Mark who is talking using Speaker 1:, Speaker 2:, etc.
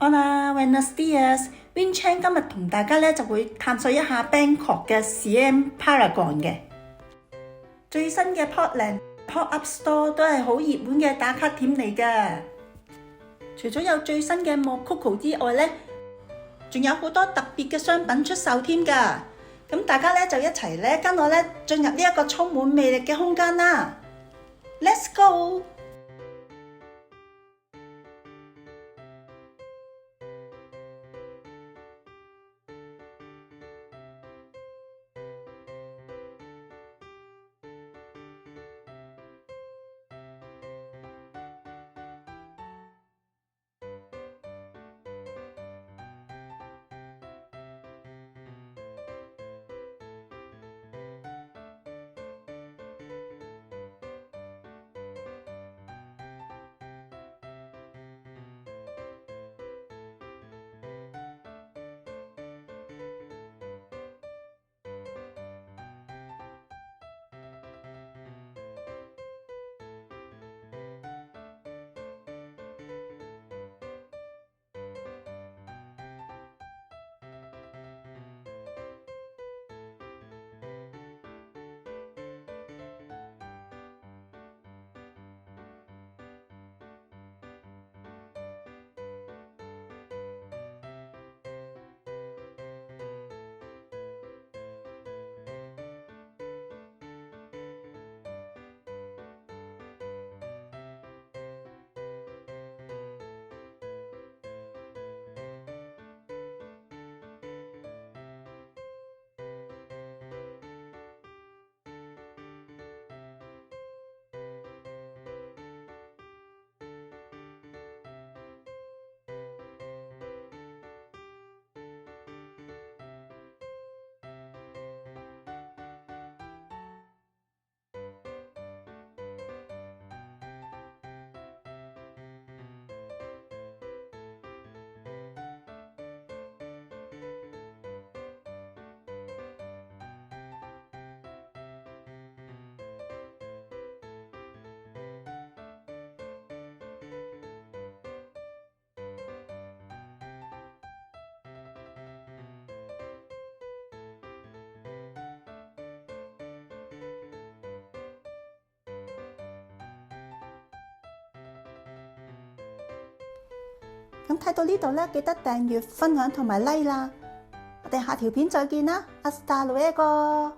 Speaker 1: Hola, buenos dias. Win Chan今日同大家咧就會探索一下 Bangkok 嘅 Siam Paragon 嘅最新嘅 Portland Pop-up Store 都係好熱門嘅打卡點嚟㗎。除咗有最新嘅 Mococo 之外咧，仲有好多特別嘅商品出售添㗎。咁大家咧就一齊咧跟我咧進入呢一個充滿魅力嘅空間啦。Let's go！咁睇到呢度咧，記得訂閱、分享同埋 like 啦！我哋下條片再見啦，Hasta luego！